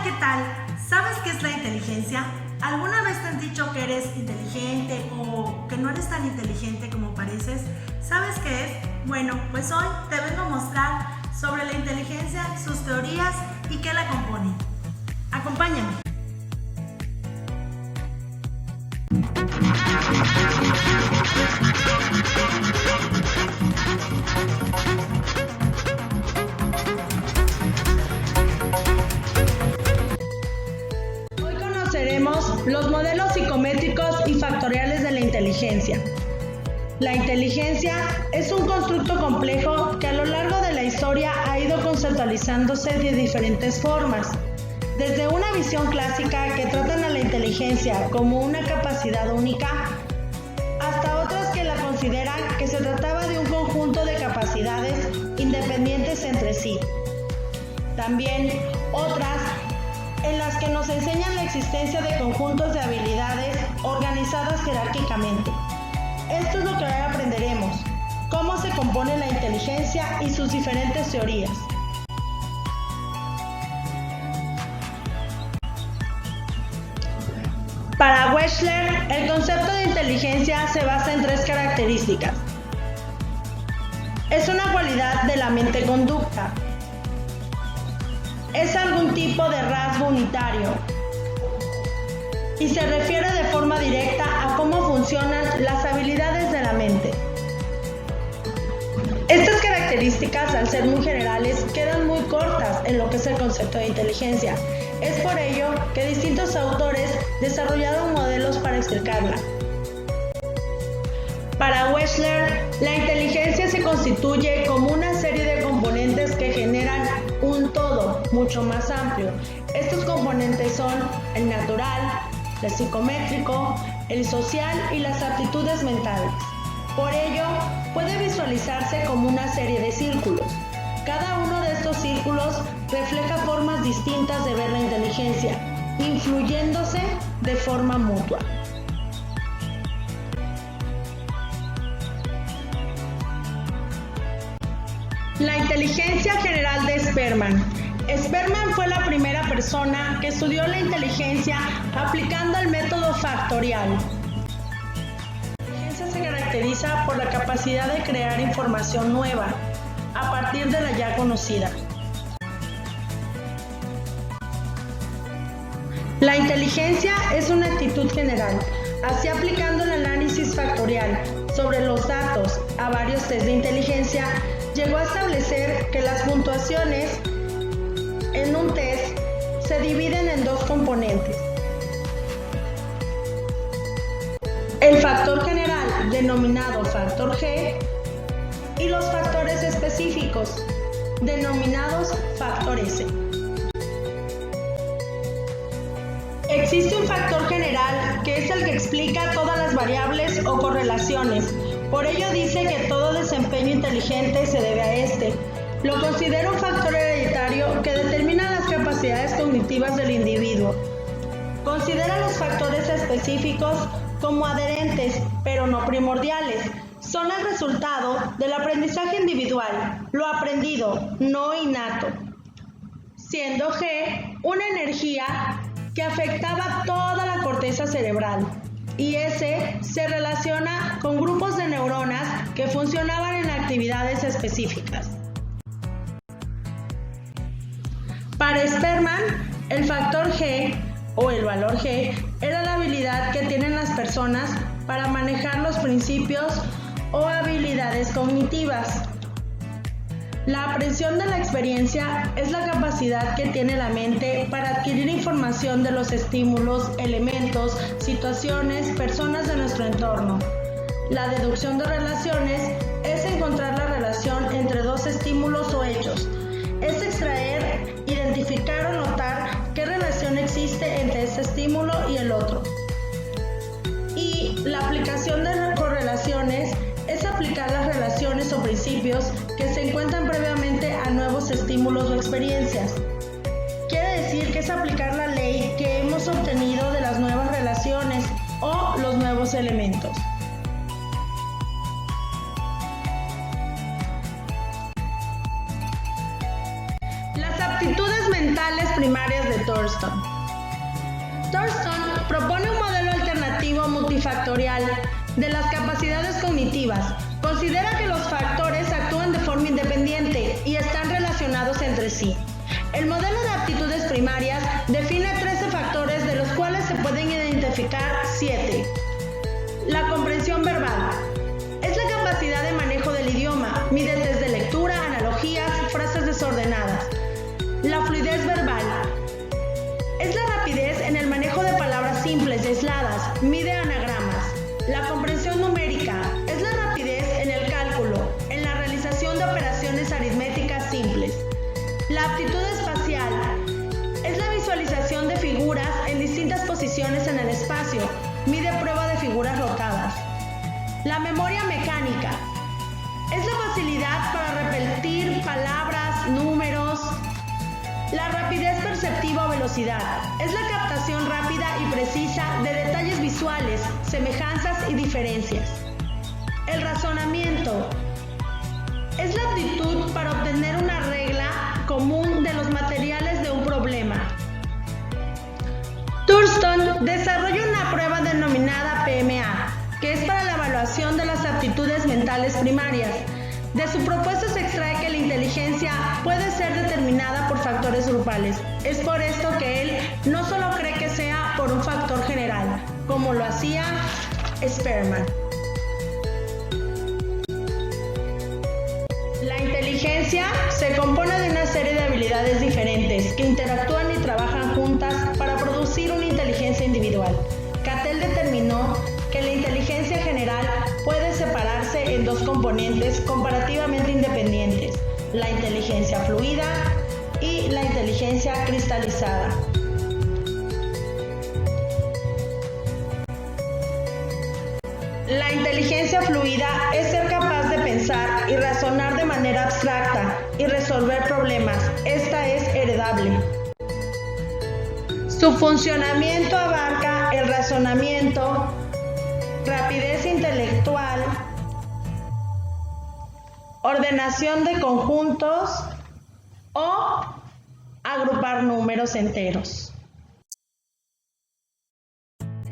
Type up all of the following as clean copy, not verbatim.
¿qué tal? ¿Sabes qué es la inteligencia? ¿Alguna vez te han dicho que eres inteligente o que no eres tan inteligente como pareces? ¿Sabes qué es? Bueno, pues hoy te vengo a mostrar sobre la inteligencia, sus teorías y qué la componen. Acompáñame. Hoy conoceremos los modelos psicométricos y factoriales de la inteligencia. La inteligencia es un constructo complejo que a lo largo de la historia ha ido conceptualizándose de diferentes formas. Desde una visión clásica que tratan a la inteligencia como una capacidad única, hasta otras que la consideran que se trataba de un conjunto de capacidades independientes entre sí. También otras en las que nos enseñan la existencia de conjuntos de habilidades organizadas jerárquicamente. Esto es lo que hoy aprenderemos, cómo se compone la inteligencia y sus diferentes teorías. Para Wechsler, el concepto de inteligencia se basa en tres características. Es una cualidad de la mente-conducta. Es algún tipo de rasgo unitario. Y se refiere de forma directa a cómo funcionan las habilidades de la mente. Estas características, al ser muy generales, quedan muy cortas en lo que es el concepto de inteligencia. Es por ello que distintos autores desarrollaron modelos para explicarla. Para Wechsler, la inteligencia se constituye como una serie de componentes que generan un todo mucho más amplio. Estos componentes son el natural, el psicométrico, el social y las aptitudes mentales. Por ello, puede visualizarse como una serie de círculos. Cada uno de estos círculos refleja formas distintas de ver la inteligencia, influyéndose de forma mutua. La inteligencia general de Spearman. Spearman fue la primera persona que estudió la inteligencia aplicando el método factorial. La inteligencia se caracteriza por la capacidad de crear información nueva a partir de la ya conocida. La inteligencia es una actitud general. Así, aplicando el análisis factorial sobre los datos a varios test de inteligencia, llegó a establecer que las puntuaciones en un test se dividen en dos componentes. El factor general, denominado factor G, y los factores específicos, denominados factor S. Existe un factor general que es el que explica todas las variables o correlaciones. Por ello dice que todo desempeño inteligente se debe a este. Lo considera un factor hereditario que determina las capacidades cognitivas del individuo. Considera los factores específicos como adherentes, pero no primordiales. Son el resultado del aprendizaje individual, lo aprendido, no innato. Siendo G una energía que afectaba toda la corteza cerebral. Y S se relaciona con grupos de neuronas que funcionaban en actividades específicas. Para Spearman, el factor G o el valor G era la habilidad que tienen las personas para manejar los principios o habilidades cognitivas. La aprehensión de la experiencia es la capacidad que tiene la mente para adquirir información de los estímulos, elementos, situaciones, personas de nuestro entorno. La deducción de relaciones es encontrar la relación entre dos estímulos o hechos. Es extraer, identificar o notar qué relación existe entre ese estímulo y el otro. Y la aplicación de correlaciones es aplicar las relaciones o principios que se encuentran previamente a nuevos estímulos o experiencias. Quiere decir que es aplicar la ley que hemos obtenido de las nuevas relaciones o los nuevos elementos. Las aptitudes mentales primarias de Thurston. Thurston propone un modelo alternativo multifactorial de las capacidades cognitivas. Considera que los factores actúan de forma independiente y están relacionados entre sí. El modelo de aptitudes primarias define 13 factores, de los cuales se pueden identificar 7. La comprensión verbal es la capacidad de manejo del idioma, mide test de lectura, analogías, frases desordenadas. La fluidez verbal es la rapidez en el manejo de palabras simples y aisladas, mide anagramas. La comprensión numérica es la rapidez en el cálculo, en la realización de operaciones aritméticas simples. La aptitud espacial es la visualización de figuras en distintas posiciones en el espacio, mide prueba de figuras rotadas. La memoria mecánica es la facilidad para repetir palabras, números. La rapidez perceptiva o velocidad es la captación rápida y precisa de detalles visuales, semejanzas y diferencias. El razonamiento es la aptitud para obtener una regla común de los materiales de un problema. Thurston desarrolla una prueba denominada PMA, que es para la evaluación de las aptitudes mentales primarias. De su propuesta se extrae que la inteligencia puede ser determinada por factores grupales. Es por esto que él no solo cree que sea por un factor general, como lo hacía Spearman. La inteligencia se compone de una serie de habilidades diferentes que interactúan y trabajan juntas para producir una inteligencia individual. Cattell determinó que la inteligencia general puede separarse en dos componentes comparativamente independientes: la inteligencia fluida y la inteligencia cristalizada. La inteligencia fluida es ser capaz de pensar y razonar de manera abstracta y resolver problemas. Esta es heredable. Su funcionamiento abarca el razonamiento, rapidez intelectual, ordenación de conjuntos o agrupar números enteros.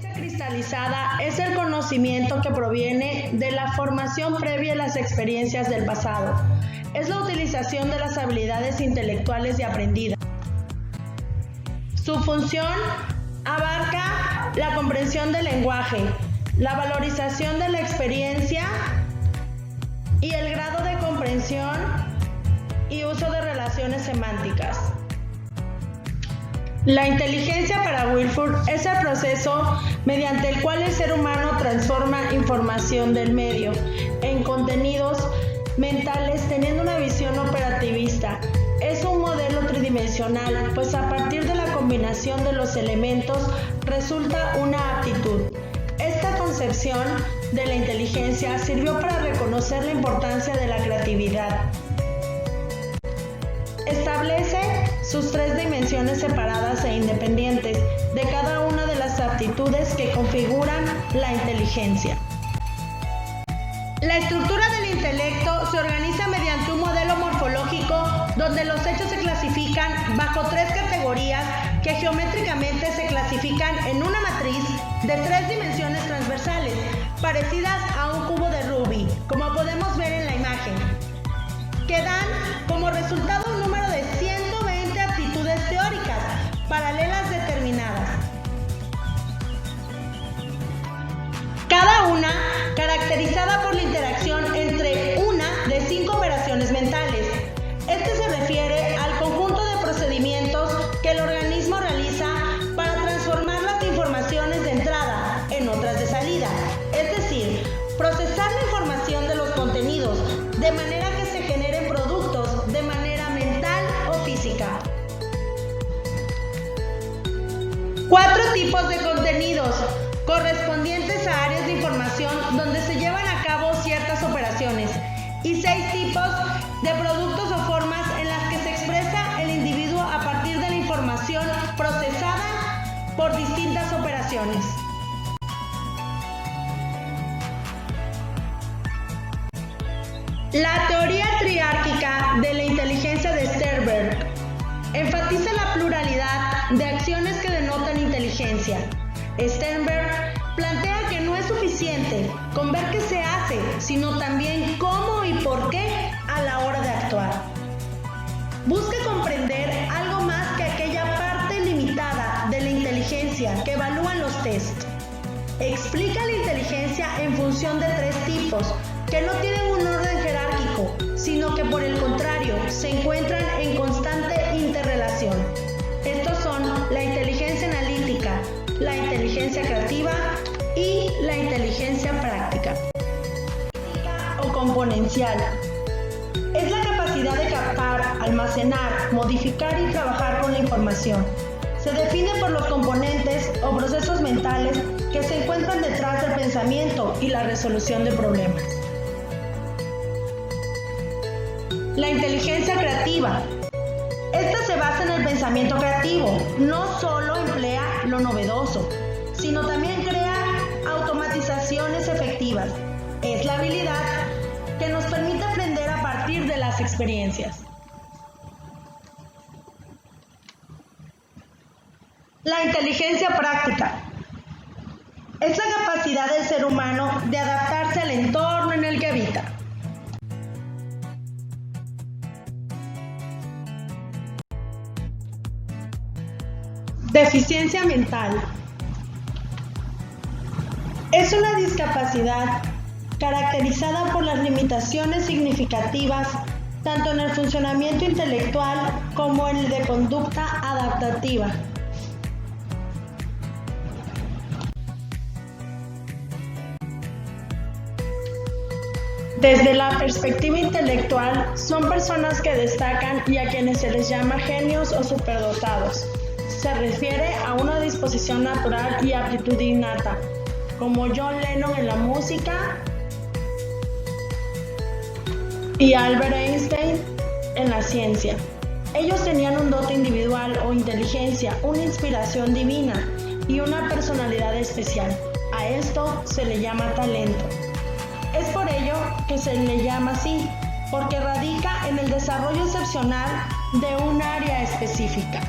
La cristalizada es el conocimiento que proviene de la formación previa a las experiencias del pasado. Es la utilización de las habilidades intelectuales y aprendidas. Su función abarca la comprensión del lenguaje, la valorización de la experiencia y el grado de comprensión y uso de relaciones semánticas. La inteligencia para Wilford es el proceso mediante el cual el ser humano transforma información del medio en contenidos mentales teniendo una visión operativista. Es un modelo tridimensional, pues a partir de la combinación de los elementos resulta una aptitud. Esta concepción de la inteligencia sirvió para reconocer la importancia de la creatividad. Establece sus 3 dimensiones separadas e independientes de cada una de las aptitudes que configuran la inteligencia. La estructura del intelecto se organiza mediante un modelo morfológico donde los hechos se clasifican bajo 3 categorías que geométricamente se clasifican en una matriz de 3 dimensiones transversales, parecidas a un cubo de Rubik, como podemos ver en la imagen, que dan como resultado un número de 120 aptitudes teóricas paralelas determinadas. Cada una caracterizada por la interacción entre una de 5 operaciones mentales. Este se refiere al conjunto de procedimientos que el organismo realiza para transformar las informaciones de entrada en otras de salida, es decir, procesar la información de los contenidos de manera que se generen productos de manera mental o física. 4 tipos de contenidos correspondientes a áreas de información donde se llevan a cabo ciertas operaciones y 6 tipos de productos o formas en las que se expresa el individuo a partir de la información procesada por distintas operaciones. La teoría triárquica de la inteligencia de Sternberg enfatiza la pluralidad de acciones que denotan inteligencia. Sternberg plantea que no es suficiente con ver qué se hace, sino también cómo y por qué a la hora de actuar. Busca comprender algo más que aquella parte limitada de la inteligencia que evalúan los test. Explica la inteligencia en función de 3 tipos que no tienen un orden jerárquico, sino que por el contrario se encuentran en constante interrelación. Estos son la inteligencia analítica, la inteligencia creativa y la inteligencia práctica. O componencial. Es la capacidad de captar, almacenar, modificar y trabajar con la información. Se define por los componentes o procesos mentales que se encuentran detrás del pensamiento y la resolución de problemas. La inteligencia creativa. Esta se basa en el pensamiento creativo. No solo emplea lo novedoso, sino también crea automatizaciones efectivas. Es la habilidad que nos permite aprender a partir de las experiencias. La inteligencia práctica. Es la capacidad del ser humano de adaptarse al entorno en el que habita. Deficiencia mental. Es una discapacidad caracterizada por las limitaciones significativas tanto en el funcionamiento intelectual como en el de conducta adaptativa. Desde la perspectiva intelectual, son personas que destacan y a quienes se les llama genios o superdotados. Se refiere a una disposición natural y aptitud innata, como John Lennon en la música y Albert Einstein en la ciencia. Ellos tenían un dote individual o inteligencia, una inspiración divina y una personalidad especial. A esto se le llama talento. Es por ello que se le llama así, porque radica en el desarrollo excepcional de un área específica.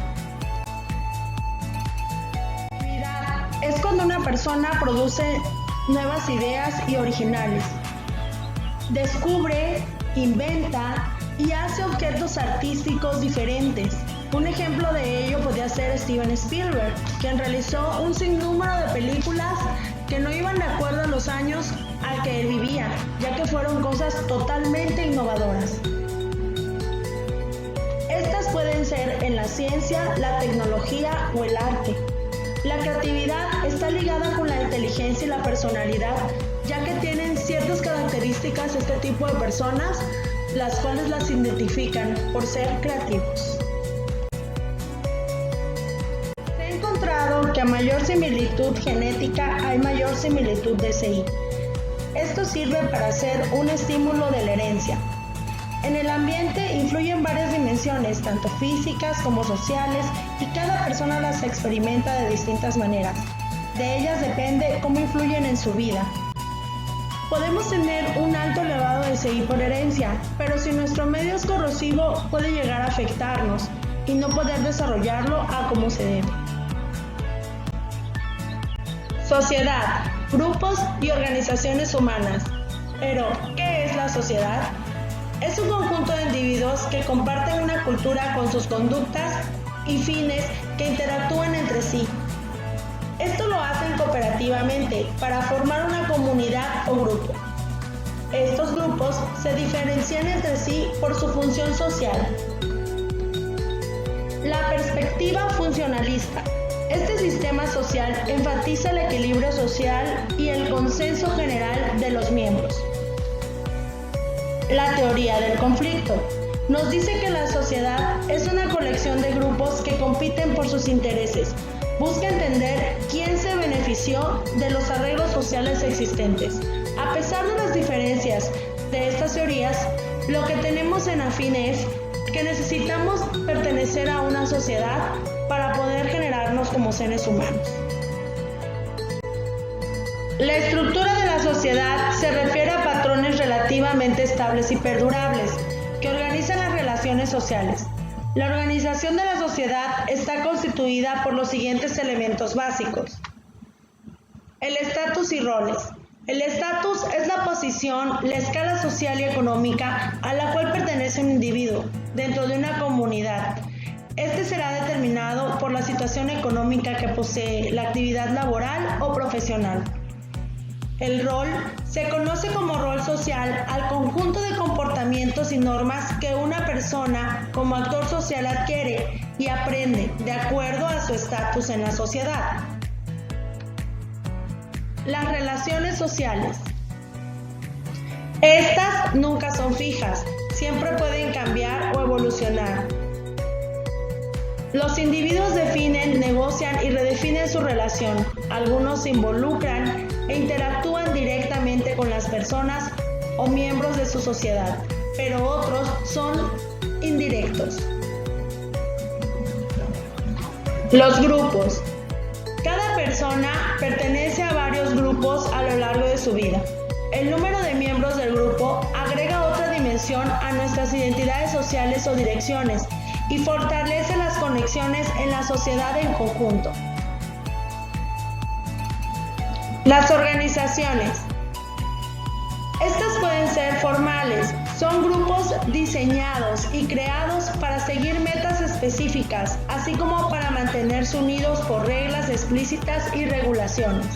Es cuando una persona produce nuevas ideas y originales, descubre, inventa y hace objetos artísticos diferentes. Un ejemplo de ello podría ser Steven Spielberg, quien realizó un sinnúmero de películas que no iban de acuerdo a los años a que él vivía, ya que fueron cosas totalmente innovadoras. Estas pueden ser en la ciencia, la tecnología o el arte. La creatividad está ligada con la inteligencia y la personalidad, ya que tienen ciertas características este tipo de personas, las cuales las identifican por ser creativos. Se ha encontrado que a mayor similitud genética hay mayor similitud de CI. Esto sirve para hacer un estímulo de la herencia. En el ambiente influyen varias dimensiones, tanto físicas como sociales, y cada persona las experimenta de distintas maneras. De ellas depende cómo influyen en su vida. Podemos tener un alto elevado de CI por herencia, pero si nuestro medio es corrosivo puede llegar a afectarnos y no poder desarrollarlo a como se debe. Sociedad, grupos y organizaciones humanas. Pero, ¿qué es la sociedad? Es un conjunto de individuos que comparten una cultura con sus conductas y fines que interactúan entre sí. Esto lo hacen cooperativamente para formar una comunidad o grupo. Estos grupos se diferencian entre sí por su función social. La perspectiva funcionalista. Este sistema social enfatiza el equilibrio social y el consenso general de los miembros. La teoría del conflicto nos dice que la sociedad es una colección de grupos que compiten por sus intereses. Busca entender quién se benefició de los arreglos sociales existentes. A pesar de las diferencias de estas teorías, lo que tenemos en afín es que necesitamos pertenecer a una sociedad para poder generarnos como seres humanos. La estructura de la sociedad se refiere a patrones relativamente estables y perdurables que organizan las relaciones sociales. La organización de la sociedad está constituida constituida por los siguientes elementos básicos. El estatus y roles. El estatus es la posición, la escala social y económica a la cual pertenece un individuo dentro de una comunidad. Este será determinado por la situación económica que posee, la actividad laboral o profesional. El rol se conoce como rol social al conjunto de comportamientos y normas que una persona como actor social adquiere y aprende de acuerdo a su estatus en la sociedad. Las relaciones sociales. Estas nunca son fijas, siempre pueden cambiar o evolucionar. Los individuos definen, negocian y redefinen su relación. Algunos se involucran e interactúan directamente con las personas o miembros de su sociedad, pero otros son indirectos. Los grupos. Cada persona pertenece a varios grupos a lo largo de su vida. El número de miembros del grupo agrega otra dimensión a nuestras identidades sociales o direcciones y fortalece las conexiones en la sociedad en conjunto. Las organizaciones. Estas pueden ser formales, son grupos diseñados y creados para seguir metas específicas, así como para mantenerse unidos por reglas explícitas y regulaciones.